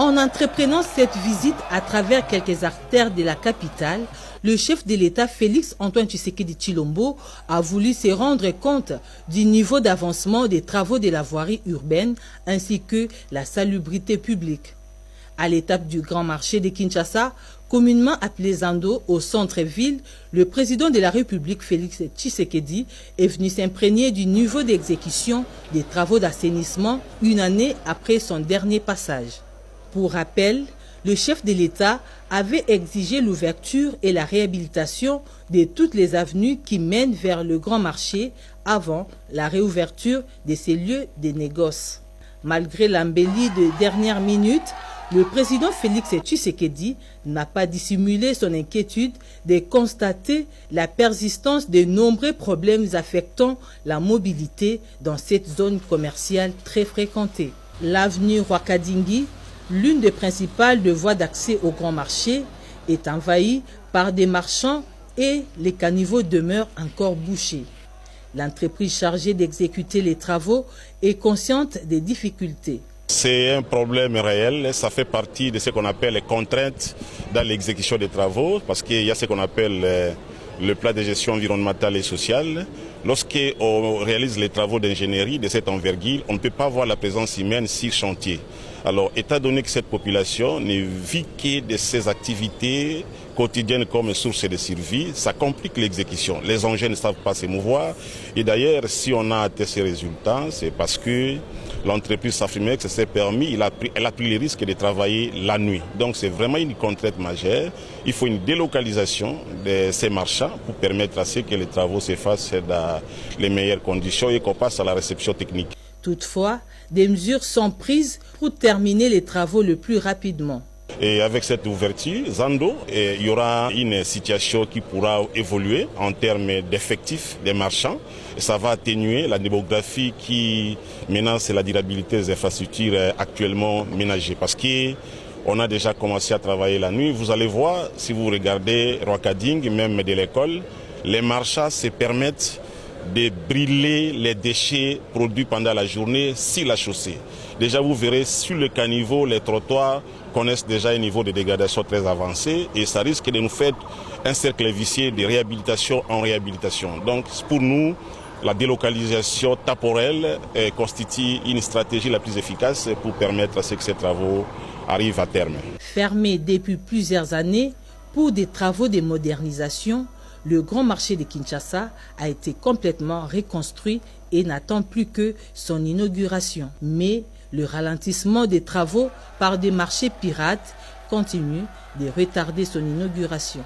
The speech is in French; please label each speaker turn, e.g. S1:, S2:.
S1: En entreprenant cette visite à travers quelques artères de la capitale, le chef de l'État Félix Antoine Tshisekedi Tshilombo a voulu se rendre compte du niveau d'avancement des travaux de la voirie urbaine ainsi que la salubrité publique. À l'étape du Grand Marché de Kinshasa, communément appelé Zando au centre-ville, le président de la République Félix Tshisekedi est venu s'imprégner du niveau d'exécution des travaux d'assainissement une année après son dernier passage. Pour rappel, le chef de l'État avait exigé l'ouverture et la réhabilitation de toutes les avenues qui mènent vers le Grand Marché avant la réouverture de ces lieux de négoce. Malgré l'embellie de dernière minute, le président Félix Tshisekedi n'a pas dissimulé son inquiétude de constater la persistance de nombreux problèmes affectant la mobilité dans cette zone commerciale très fréquentée. L'avenue Rwakadingi, l'une des principales voies d'accès au Grand Marché, est envahie par des marchands et les caniveaux demeurent encore bouchés. L'entreprise chargée d'exécuter les travaux est consciente des difficultés.
S2: C'est un problème réel, ça fait partie de ce qu'on appelle les contraintes dans l'exécution des travaux, parce qu'il y a ce qu'on appelle le plan de gestion environnementale et sociale. Lorsqu'on réalise les travaux d'ingénierie de cette envergure, on ne peut pas voir la présence humaine sur chantier. Alors, étant donné que cette population ne vit que de ses activités quotidiennes comme source de survie, ça complique l'exécution. Les engins ne savent pas se mouvoir. Et d'ailleurs, si on a atteint ces résultats, c'est parce que l'entreprise Safimex s'est permis, elle a pris le risque de travailler la nuit. Donc c'est vraiment une contrainte majeure. Il faut une délocalisation de ces marchands pour permettre à ce que les travaux se fassent dans les meilleures conditions et qu'on passe à la réception technique.
S1: Toutefois, des mesures sont prises pour terminer les travaux le plus rapidement.
S2: Et avec cette ouverture, Zando, il y aura une situation qui pourra évoluer en termes d'effectifs des marchands. Et ça va atténuer la démographie qui menace la durabilité des infrastructures actuellement ménagées. Parce qu'on a déjà commencé à travailler la nuit. Vous allez voir, si vous regardez Rwakading, même de l'école, les marchands se permettent de brûler les déchets produits pendant la journée sur la chaussée. Déjà, vous verrez sur le caniveau, les trottoirs connaissent déjà un niveau de dégradation très avancé et ça risque de nous faire un cercle vicieux de réhabilitation en réhabilitation. Donc, pour nous, la délocalisation temporelle constitue une stratégie la plus efficace pour permettre à ce que ces travaux arrivent à terme.
S1: Fermé depuis plusieurs années pour des travaux de modernisation, le Grand Marché de Kinshasa a été complètement reconstruit et n'attend plus que son inauguration. Mais le ralentissement des travaux par des marchés pirates continue de retarder son inauguration.